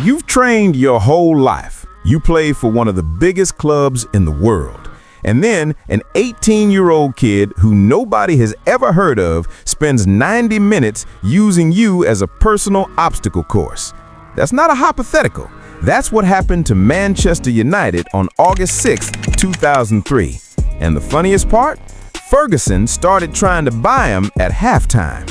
You've trained your whole life. You play for one of the biggest clubs in the world. And then an 18-year-old kid who nobody has ever heard of spends 90 minutes using you as a personal obstacle course. That's not a hypothetical. That's what happened to Manchester United on August 6, 2003. And the funniest part? Ferguson started trying to buy him at halftime.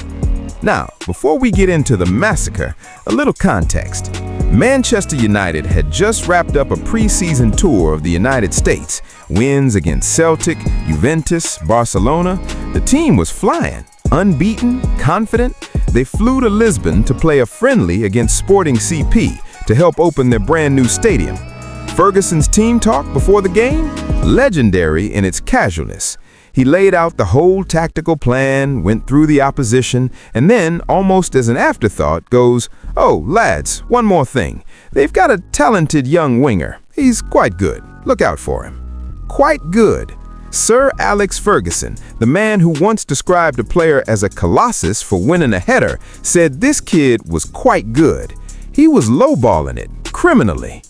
Now, before we get into the massacre, a little context. Manchester United had just wrapped up a preseason tour of the United States. Wins against Celtic, Juventus, Barcelona. The team was flying, unbeaten, confident. They flew to Lisbon to play a friendly against Sporting CP to help open their brand new stadium. Ferguson's team talk before the game? Legendary in its casualness. He laid out the whole tactical plan, went through the opposition, and then, almost as an afterthought, goes, "Oh, lads, one more thing. They've got a talented young winger. He's quite good. Look out for him." Quite good. Sir Alex Ferguson, the man who once described a player as a colossus for winning a header, said this kid was quite good. He was lowballing it, criminally.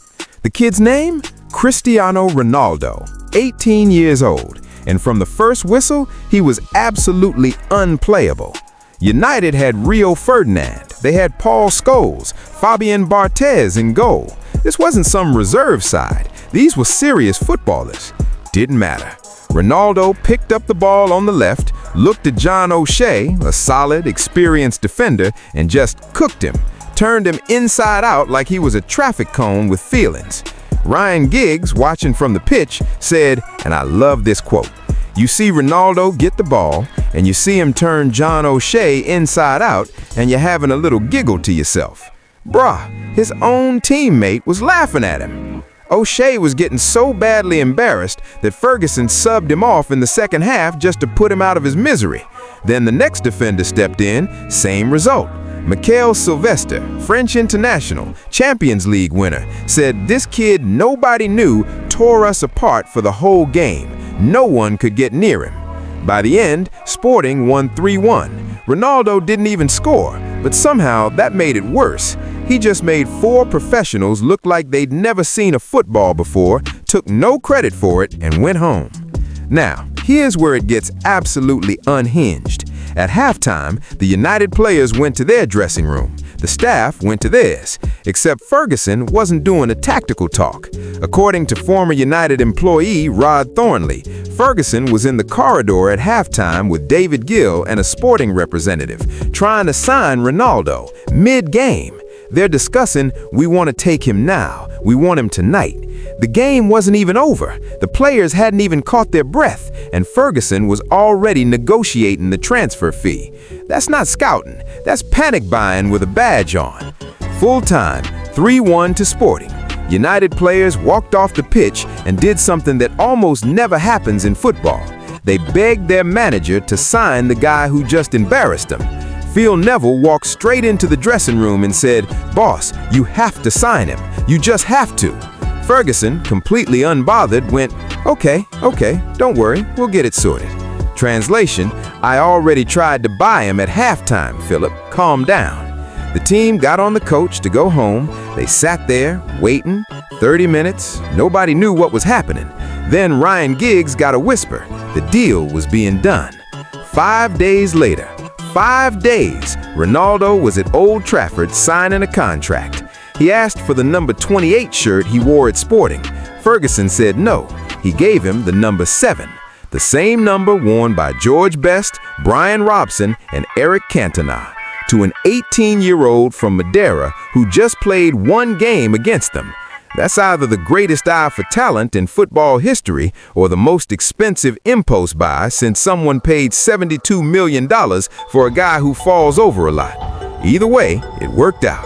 The kid's name? Cristiano Ronaldo, 18 years old. And from the first whistle, he was absolutely unplayable. United had Rio Ferdinand, they had Paul Scholes, Fabian Barthez in goal. This wasn't some reserve side. These were serious footballers. Didn't matter. Ronaldo picked up the ball on the left, looked at John O'Shea, a solid, experienced defender, and just cooked him. Turned him inside out like he was a traffic cone with feelings. Ryan Giggs, watching from the pitch, said, and I love this quote, "You see Ronaldo get the ball, and you see him turn John O'Shea inside out, and you're having a little giggle to yourself." Bruh, his own teammate was laughing at him. O'Shea was getting so badly embarrassed that Ferguson subbed him off in the second half just to put him out of his misery. Then the next defender stepped in, same result. Michael Sylvester, French international, Champions League winner, said this kid nobody knew tore us apart for the whole game. No one could get near him. By the end, Sporting won 3-1. Ronaldo didn't even score, but somehow that made it worse. He just made 4 professionals look like they'd never seen a football before, took no credit for it, and went home. Now, here's where it gets absolutely unhinged. At halftime, the United players went to their dressing room. The staff went to theirs, except Ferguson wasn't doing a tactical talk. According to former United employee Rod Thornley, Ferguson was in the corridor at halftime with David Gill and a Sporting representative, trying to sign Ronaldo, mid-game. They're discussing, we want to take him now, we want him tonight. The game wasn't even over. The players hadn't even caught their breath, and Ferguson was already negotiating the transfer fee. That's not scouting, that's panic buying with a badge on. Full time, 3-1 to Sporting. United players walked off the pitch and did something that almost never happens in football. They begged their manager to sign the guy who just embarrassed them. Phil Neville walked straight into the dressing room and said, "Boss, you have to sign him. You just have to." Ferguson, completely unbothered, went, okay, don't worry, we'll get it sorted." Translation, I already tried to buy him at halftime, Philip. Calm down. The team got on the coach to go home. They sat there, waiting, 30 minutes. Nobody knew what was happening. Then Ryan Giggs got a whisper. The deal was being done. 5 days later, 5 days, Ronaldo was at Old Trafford signing a contract. He asked for the number 28 shirt he wore at Sporting. Ferguson said no. He gave him the number 7, the same number worn by George Best, Brian Robson, and Eric Cantona, to an 18-year-old from Madeira who just played 1 game against them. That's either the greatest eye for talent in football history or the most expensive impulse buy since someone paid $72 million for a guy who falls over a lot. Either way, it worked out.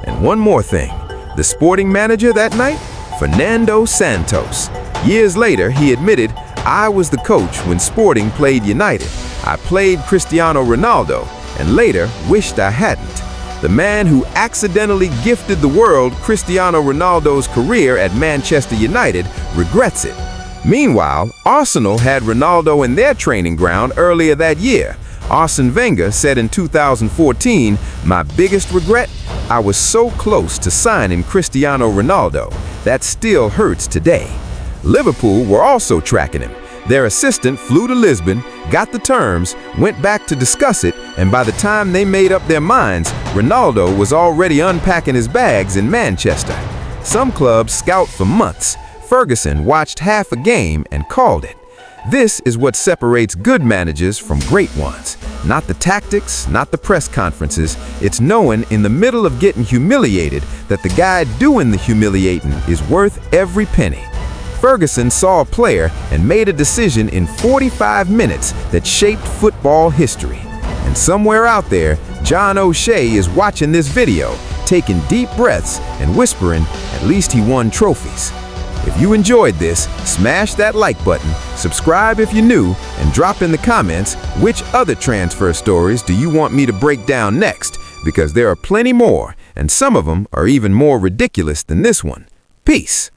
And one more thing, the Sporting manager that night? Fernando Santos. Years later, he admitted, I was the coach when Sporting played United. I played Cristiano Ronaldo, and later wished I hadn't. The man who accidentally gifted the world Cristiano Ronaldo's career at Manchester United regrets it. Meanwhile, Arsenal had Ronaldo in their training ground earlier that year. Arsene Wenger said in 2014, "My biggest regret? I was so close to signing Cristiano Ronaldo. That still hurts today. Liverpool were also tracking him. Their assistant flew to Lisbon, got the terms, went back to discuss it, and by the time they made up their minds, Ronaldo was already unpacking his bags in Manchester. Some clubs scout for months. Ferguson watched half a game and called it. This is what separates good managers from great ones. Not the tactics, not the press conferences. It's knowing in the middle of getting humiliated that the guy doing the humiliating is worth every penny. Ferguson saw a player and made a decision in 45 minutes that shaped football history. And somewhere out there, John O'Shea is watching this video, taking deep breaths and whispering, at least he won trophies. If you enjoyed this, smash that like button, subscribe if you're new, and drop in the comments which other transfer stories do you want me to break down next, because there are plenty more, and some of them are even more ridiculous than this one. Peace.